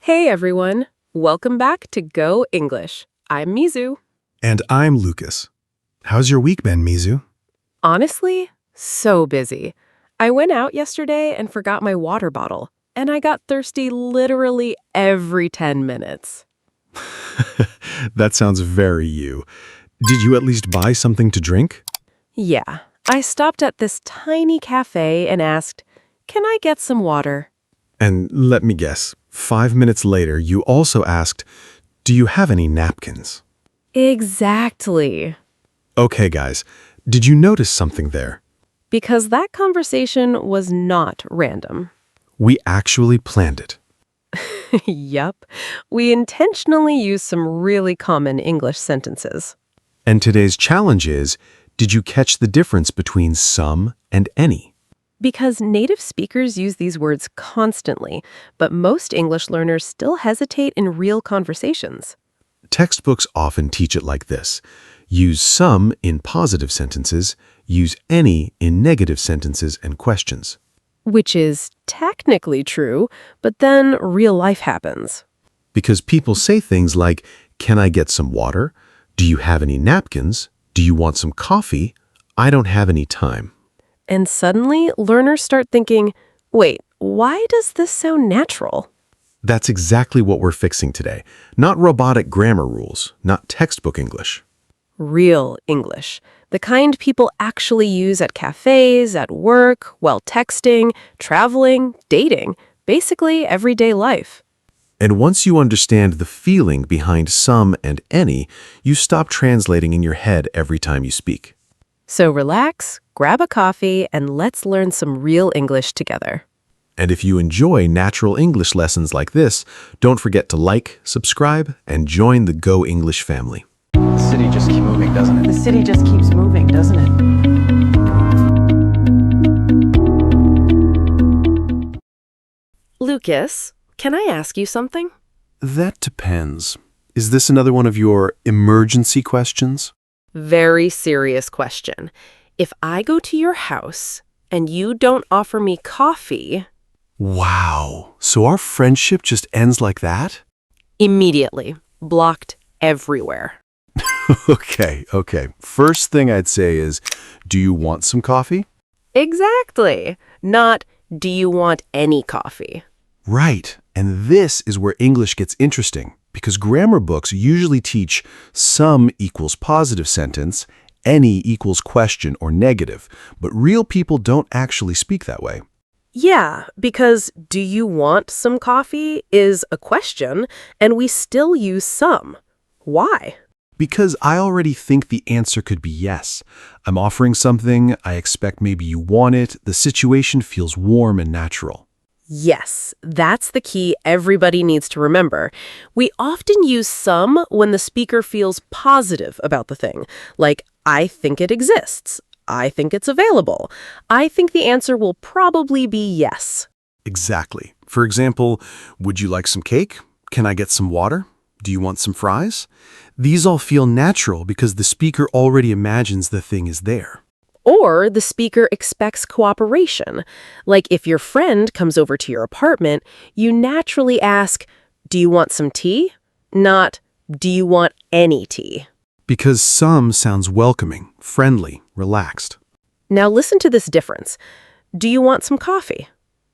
Hey everyone, welcome back to Go English. I'm Mizu. And I'm Lucas. How's your week been, Mizu? Honestly, so busy. I went out yesterday and forgot my water bottle, and I got thirsty literally every 10 minutes. That sounds very you. Did you at least buy something to drink? Yeah, I stopped at this tiny cafe and asked, "Can I get some water?" And let me guess, 5 minutes later, you also asked, do you have any napkins? Exactly. Okay, guys, did you notice something there? Because that conversation was not random. We actually planned it. Yup. We intentionally used some really common English sentences. And today's challenge is, did you catch the difference between some and any? Because native speakers use these words constantly, but most English learners still hesitate in real conversations. Textbooks often teach it like this. Use some in positive sentences, use any in negative sentences and questions. Which is technically true, but then real life happens. Because people say things like, can I get some water? Do you have any napkins? Do you want some coffee? I don't have any time. And suddenly, learners start thinking, wait, why does this sound natural? That's exactly what we're fixing today. Not robotic grammar rules, not textbook English. Real English. The kind people actually use at cafes, at work, while texting, traveling, dating, basically everyday life. And once you understand the feeling behind some and any, you stop translating in your head every time you speak. So relax, grab a coffee, and let's learn some real English together. And if you enjoy natural English lessons like this, don't forget to like, subscribe, and join the Go English family. The city just keeps moving, doesn't it? The city just keeps moving, doesn't it? Lucas, can I ask you something? That depends. Is this another one of your emergency questions? Very serious question. If I go to your house and you don't offer me coffee... Wow. So our friendship just ends like that? Immediately. Blocked everywhere. Okay. First thing I'd say is, do you want some coffee? Exactly. Not, do you want any coffee? Right. And this is where English gets interesting, because grammar books usually teach some equals positive sentence, any equals question or negative, but real people don't actually speak that way. Yeah, because do you want some coffee is a question, and we still use some. Why? Because I already think the answer could be yes. I'm offering something, I expect maybe you want it, the situation feels warm and natural. Yes, that's the key everybody needs to remember. We often use some when the speaker feels positive about the thing, like, I think it exists. I think it's available. I think the answer will probably be yes. Exactly. For example, would you like some cake? Can I get some water? Do you want some fries? These all feel natural because the speaker already imagines the thing is there. Or the speaker expects cooperation. Like if your friend comes over to your apartment, you naturally ask, do you want some tea? Not, do you want any tea? Because some sounds welcoming, friendly, relaxed. Now listen to this difference. Do you want some coffee?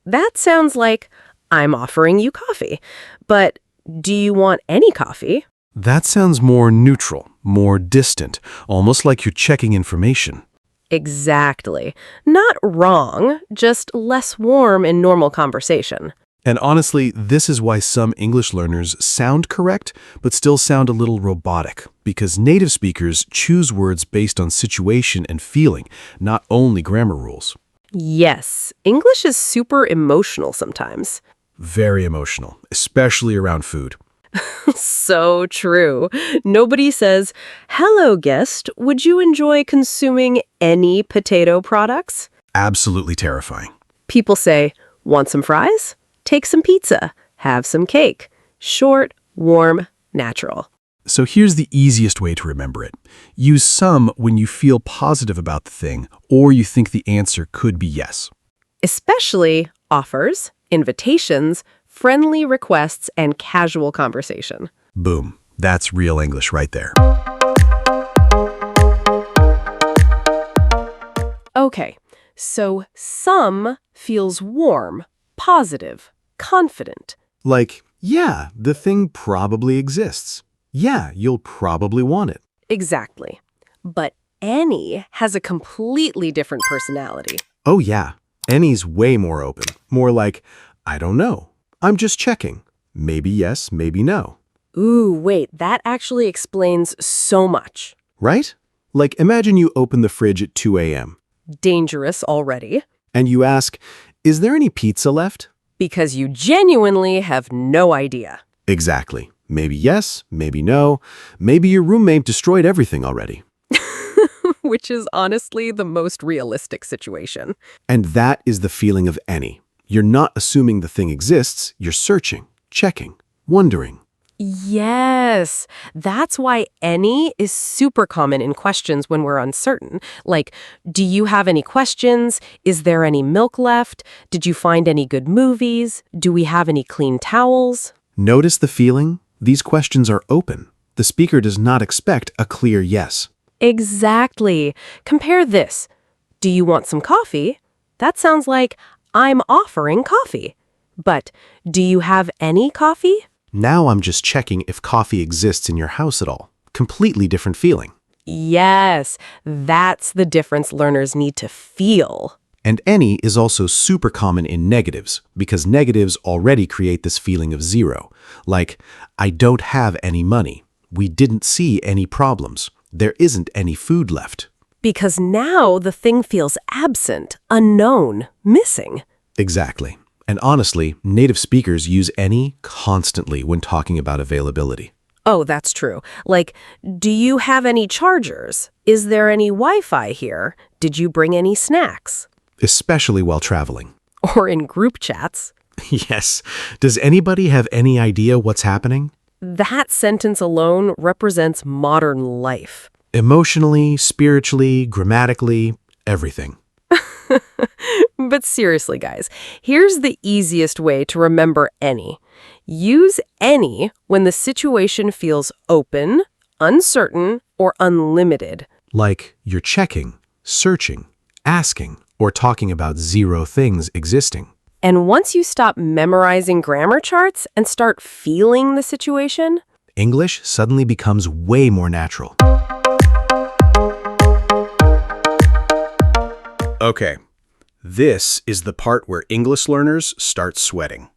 That sounds like, I'm offering you coffee. But do you want any coffee? That sounds more neutral, more distant, almost like you're checking information. Exactly. Not wrong, just less warm in normal conversation. And honestly, this is why some English learners sound correct, but still sound a little robotic, because native speakers choose words based on situation and feeling, not only grammar rules. Yes, English is super emotional sometimes. Very emotional, especially around food. So true. Nobody says, hello, guest, would you enjoy consuming any potato products? Absolutely terrifying. People say, want some fries? Take some pizza. Have some cake. Short, warm, natural. So here's the easiest way to remember it. Use some when you feel positive about the thing, or you think the answer could be yes. Especially offers, invitations, friendly requests and casual conversation. Boom. That's real English right there. Okay, so some feels warm, positive, confident. Like, yeah, the thing probably exists. Yeah, you'll probably want it. Exactly. But any has a completely different personality. Oh yeah, Any's way more open. More like, I don't know. I'm just checking. Maybe yes, maybe no. Ooh, wait, that actually explains so much. Right? Like, imagine you open the fridge at 2 a.m. Dangerous already. and you ask, is there any pizza left? Because you genuinely have no idea. Exactly. Maybe yes, maybe no. Maybe your roommate destroyed everything already. Which is honestly the most realistic situation. And that is the feeling of any. You're not assuming the thing exists, you're searching, checking, wondering. Yes, that's why any is super common in questions when we're uncertain. Like, do you have any questions? Is there any milk left? Did you find any good movies? Do we have any clean towels? Notice the feeling? These questions are open. The speaker does not expect a clear yes. Exactly. Compare this. Do you want some coffee? That sounds like I'm offering coffee. But do you have any coffee? Now I'm just checking if coffee exists in your house at all. Completely different feeling. Yes, that's the difference learners need to feel. And any is also super common in negatives, because negatives already create this feeling of zero. Like, I don't have any money. We didn't see any problems. There isn't any food left. Because now the thing feels absent, unknown, missing. Exactly. And honestly, native speakers use any constantly when talking about availability. Oh, that's true. Like, do you have any chargers? Is there any Wi-Fi here? Did you bring any snacks? Especially while traveling. Or in group chats. Yes. Does anybody have any idea what's happening? That sentence alone represents modern life. Emotionally, spiritually, grammatically, everything. But seriously, guys, here's the easiest way to remember any. Use any when the situation feels open, uncertain, or unlimited. Like you're checking, searching, asking, or talking about zero things existing. And once you stop memorizing grammar charts and start feeling the situation, English suddenly becomes way more natural. Okay, this is the part where English learners start sweating.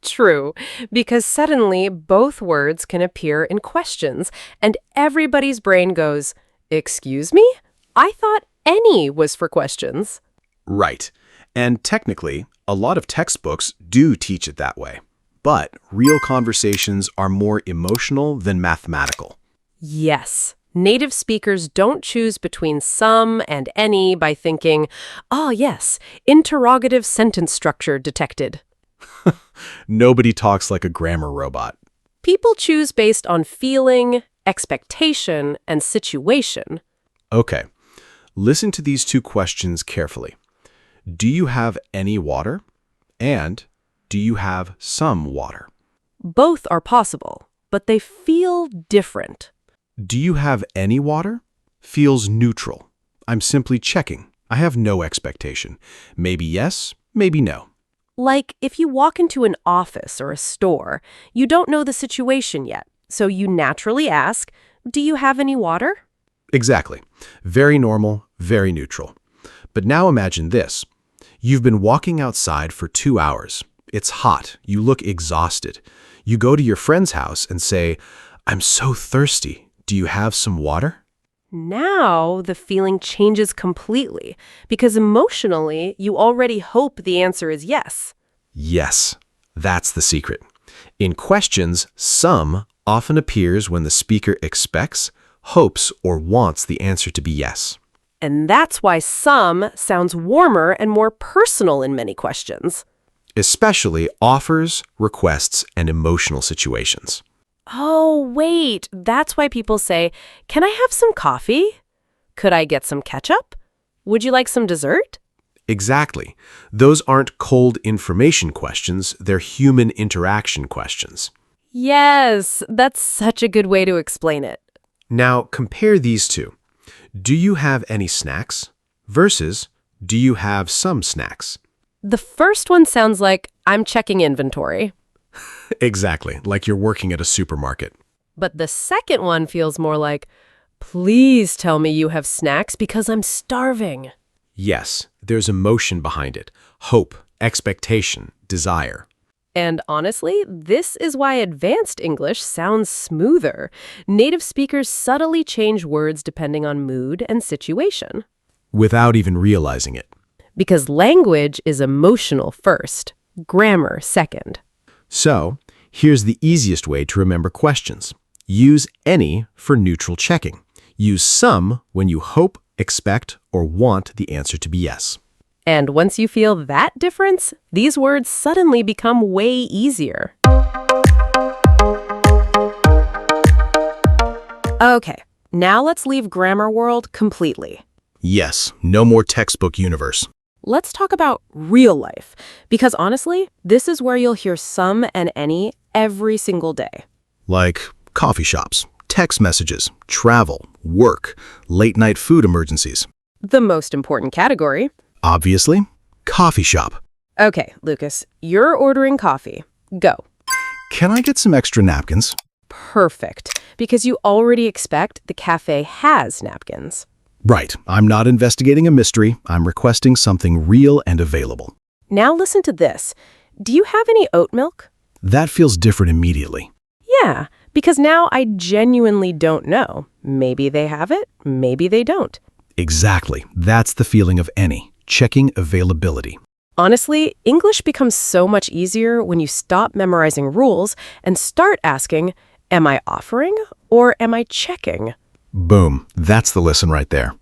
true, because suddenly both words can appear in questions, and everybody's brain goes, "Excuse me? I thought any was for questions." Right. And technically, a lot of textbooks do teach it that way. But real conversations are more emotional than mathematical. Yes. Native speakers don't choose between some and any by thinking, "Ah, yes, interrogative sentence structure detected." Nobody talks like a grammar robot. People choose based on feeling, expectation, and situation. Okay, listen to these two questions carefully. Do you have any water? And do you have some water? Both are possible, but they feel different. Do you have any water? Feels neutral. I'm simply checking. I have no expectation. Maybe yes, maybe no. Like if you walk into an office or a store, you don't know the situation yet, so you naturally ask, "Do you have any water?" Exactly. Very normal, very neutral. But now imagine this. You've been walking outside for 2 hours. It's hot. You look exhausted. You go to your friend's house and say, I'm so thirsty. Do you have some water? Now the feeling changes completely, because emotionally you already hope the answer is yes. Yes, that's the secret. In questions, some often appears when the speaker expects, hopes, or wants the answer to be yes. And that's why some sounds warmer and more personal in many questions. Especially offers, requests, and emotional situations. Oh, wait, that's why people say, "Can I have some coffee? Could I get some ketchup? Would you like some dessert?" Exactly. Those aren't cold information questions, they're human interaction questions. Yes, that's such a good way to explain it. Now, compare these two. Do you have any snacks? Versus, do you have some snacks? The first one sounds like I'm checking inventory, Exactly, like you're working at a supermarket. but the second one feels more like, please tell me you have snacks because I'm starving. Yes, there's emotion behind it. Hope, expectation, desire. And honestly, this is why advanced English sounds smoother. Native speakers subtly change words depending on mood and situation. Without even realizing it. Because language is emotional first, grammar second. So, here's the easiest way to remember questions. Use any for neutral checking. Use some when you hope, expect, or want the answer to be yes. And once you feel that difference, these words suddenly become way easier. Okay, now let's leave grammar world completely. Yes, no more textbook universe. Let's talk about real life, because honestly, this is where you'll hear some and any every single day. Like coffee shops, text messages, travel, work, late-night food emergencies. The most important category. Obviously, coffee shop. Okay, Lucas, you're ordering coffee. Go. Can I get some extra napkins? Perfect, because you already expect the cafe has napkins. Right, I'm not investigating a mystery. I'm requesting something real and available. Now listen to this. Do you have any oat milk? That feels different immediately. Yeah, because now I genuinely don't know. Maybe they have it, maybe they don't. Exactly. That's the feeling of any. Checking availability. Honestly, English becomes so much easier when you stop memorizing rules and start asking, am I offering or am I checking? Boom. That's the lesson right there.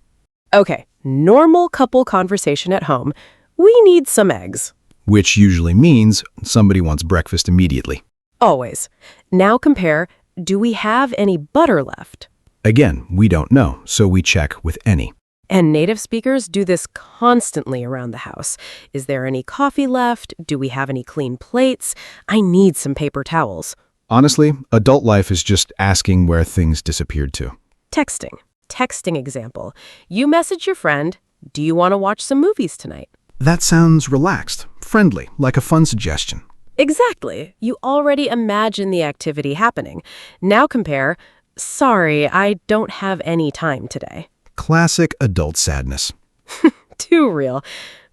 Okay, normal couple conversation at home. We need some eggs. Which usually means somebody wants breakfast immediately. Always. Now compare, do we have any butter left? Again, we don't know, so we check with any. And native speakers do this constantly around the house. Is there any coffee left? Do we have any clean plates? I need some paper towels. Honestly, adult life is just asking where things disappeared to. Texting. Texting example. You message your friend, do you want to watch some movies tonight? That sounds relaxed, friendly, like a fun suggestion. Exactly. You already imagine the activity happening. Now compare, sorry, I don't have any time today. Classic adult sadness. Too real.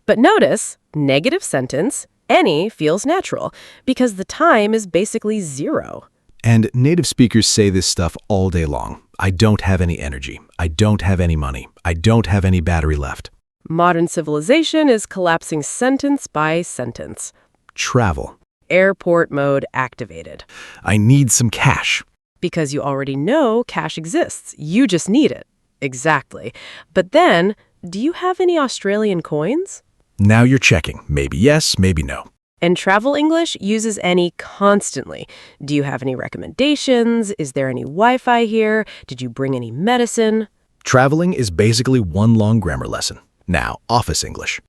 But notice, negative sentence, any feels natural, because the time is basically zero. And native speakers say this stuff all day long. I don't have any energy. I don't have any money. I don't have any battery left. Modern civilization is collapsing sentence by sentence. Travel. Airport mode activated. I need some cash. Because you already know cash exists. You just need it. Exactly. But then, do you have any Australian coins? Now you're checking. Maybe yes, maybe no. And travel English uses any constantly. Do you have any recommendations? Is there any Wi-Fi here? Did you bring any medicine? Traveling is basically one long grammar lesson. Now, office English.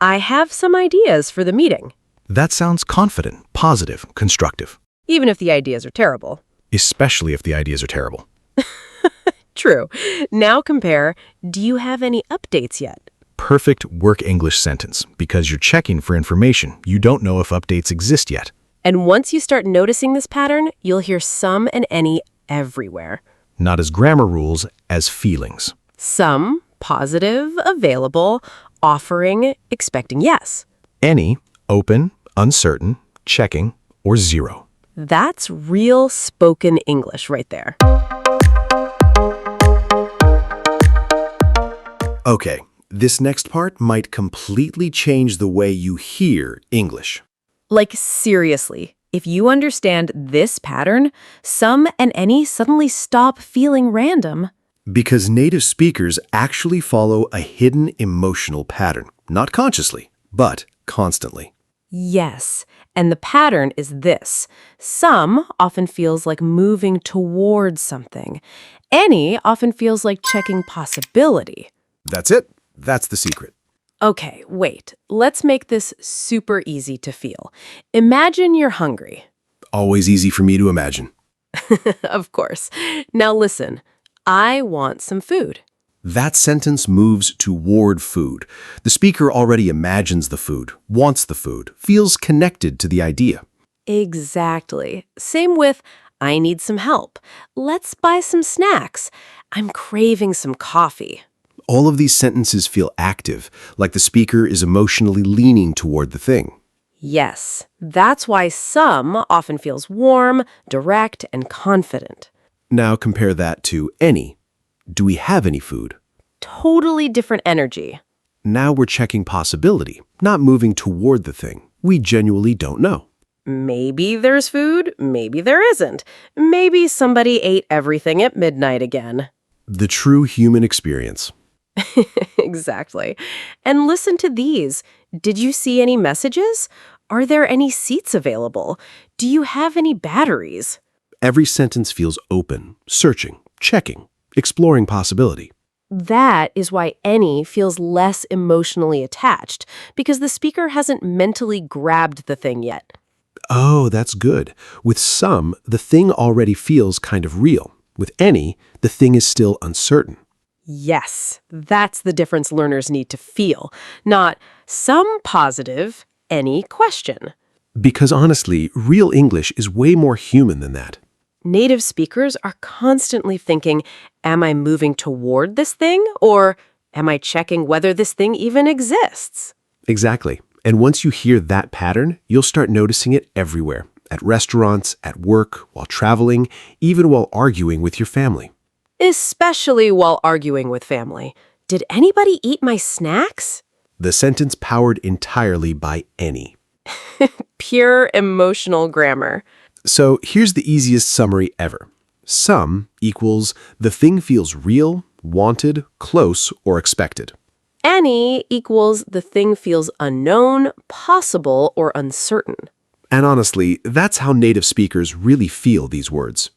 I have some ideas for the meeting. That sounds confident, positive, constructive. Even if the ideas are terrible. Especially if the ideas are terrible. True. Now compare, do you have any updates yet? Perfect work English sentence, because you're checking for information. You don't know if updates exist yet. And once you start noticing this pattern, you'll hear some and any everywhere. Not as grammar rules, as feelings. Some, positive, available, offering, expecting yes. Any, open, uncertain, checking, or zero. That's real spoken English right there. Okay, this next part might completely change the way you hear English. Like seriously, if you understand this pattern, some and any suddenly stop feeling random. Because native speakers actually follow a hidden emotional pattern, not consciously, but constantly. Yes, and the pattern is this. Some often feels like moving towards something. Any often feels like checking possibility. That's it. That's the secret. Okay, wait. Let's make this super easy to feel. Imagine you're hungry. Always easy for me to imagine. Of course. Now listen. I want some food. That sentence moves toward food. The speaker already imagines the food, wants the food, feels connected to the idea. Exactly. Same with, I need some help. Let's buy some snacks. I'm craving some coffee. All of these sentences feel active, like the speaker is emotionally leaning toward the thing. Yes, that's why some often feels warm, direct, and confident. Now compare that to any. Do we have any food? Totally different energy. Now we're checking possibility, not moving toward the thing. We genuinely don't know. Maybe there's food, maybe there isn't. Maybe somebody ate everything at midnight again. The true human experience. Exactly. And listen to these. Did you see any messages? Are there any seats available? Do you have any batteries? Every sentence feels open, searching, checking, exploring possibility. That is why any feels less emotionally attached, because the speaker hasn't mentally grabbed the thing yet. Oh, that's good. With some, the thing already feels kind of real. With any, the thing is still uncertain. Yes, that's the difference learners need to feel, not some positive, any question. Because honestly, real English is way more human than that. Native speakers are constantly thinking, am I moving toward this thing, or am I checking whether this thing even exists? Exactly. And once you hear that pattern, you'll start noticing it everywhere. At restaurants, at work, while traveling, even while arguing with your family. Especially while arguing with family. Did anybody eat my snacks? The sentence powered entirely by any. Pure emotional grammar. So here's the easiest summary ever. Some equals the thing feels real, wanted, close, or expected. Any equals the thing feels unknown, possible, or uncertain. And honestly, that's how native speakers really feel these words.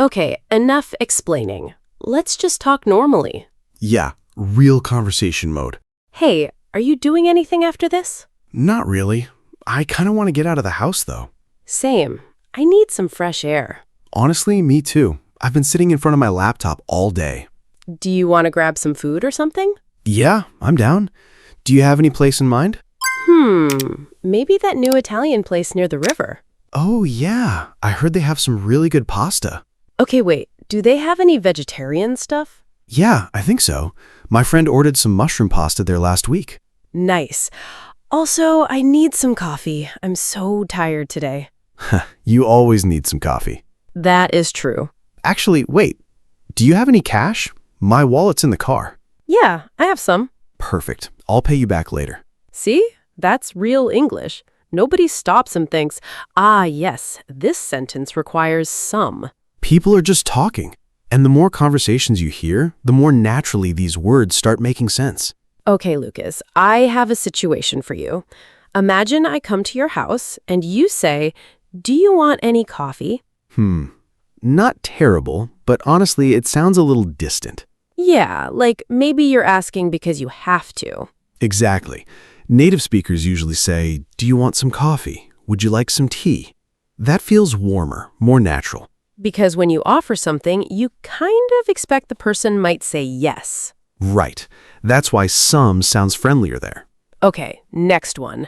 Okay, enough explaining. Let's just talk normally. Yeah, real conversation mode. Hey, are you doing anything after this? Not really. I kind of want to get out of the house, though. Same. I need some fresh air. Honestly, me too. I've been sitting in front of my laptop all day. Do you want to grab some food or something? Yeah, I'm down. Do you have any place in mind? Maybe that new Italian place near the river. Oh, yeah. I heard they have some really good pasta. Okay, wait. Do they have any vegetarian stuff? Yeah, I think so. My friend ordered some mushroom pasta there last week. Nice. Also, I need some coffee. I'm so tired today. You always need some coffee. That is true. Actually, wait. Do you have any cash? My wallet's in the car. Yeah, I have some. Perfect. I'll pay you back later. See? That's real English. Nobody stops and thinks, ah, yes, this sentence requires some. People are just talking. And the more conversations you hear, the more naturally these words start making sense. Okay, Lucas, I have a situation for you. Imagine I come to your house and you say, do you want any coffee? Not terrible, but honestly, it sounds a little distant. Yeah, like maybe you're asking because you have to. Exactly. Native speakers usually say, do you want some coffee? Would you like some tea? That feels warmer, more natural. Because when you offer something, you kind of expect the person might say yes. Right. That's why some sounds friendlier there. Okay, next one.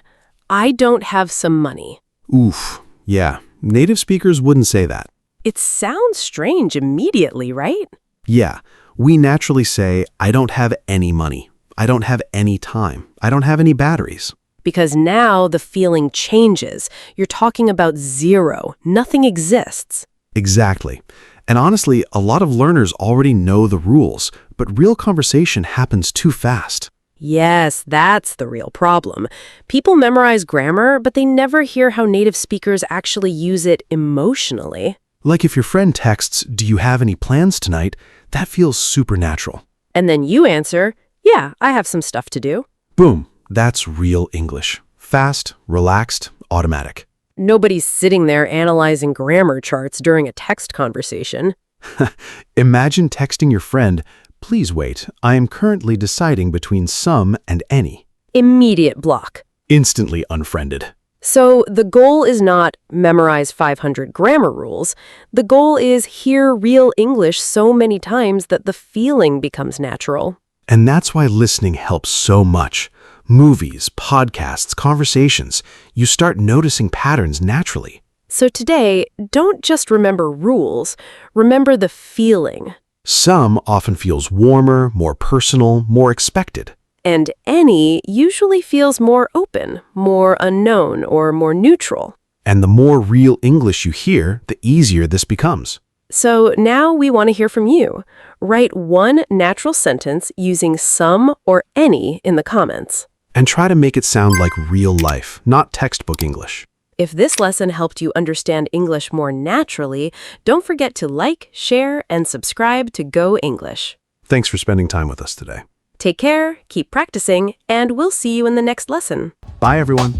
I don't have some money. Oof. Yeah. Native speakers wouldn't say that. It sounds strange immediately, right? Yeah. We naturally say, I don't have any money. I don't have any time. I don't have any batteries. Because now the feeling changes. You're talking about zero. Nothing exists. Exactly. And honestly, a lot of learners already know the rules, but real conversation happens too fast. Yes, that's the real problem. People memorize grammar, but they never hear how native speakers actually use it emotionally. Like if your friend texts, do you have any plans tonight? That feels supernatural. And then you answer, yeah, I have some stuff to do. Boom. That's real English. Fast, relaxed, automatic. Nobody's sitting there analyzing grammar charts during a text conversation. Imagine texting your friend, "Please wait, I am currently deciding between some and any." Immediate block. Instantly unfriended. So the goal is not memorize 500 grammar rules. The goal is hear real English so many times that the feeling becomes natural. And that's why listening helps so much. Movies, podcasts, conversations. You start noticing patterns naturally. So today, don't just remember rules, remember the feeling. Some often feels warmer, more personal, more expected. And any usually feels more open, more unknown, or more neutral. And the more real English you hear, the easier this becomes. So now we want to hear from you. Write one natural sentence using some or any in the comments. And try to make it sound like real life, not textbook English. If this lesson helped you understand English more naturally, don't forget to like, share, and subscribe to Go English. Thanks for spending time with us today. Take care, keep practicing, and we'll see you in the next lesson. Bye, everyone.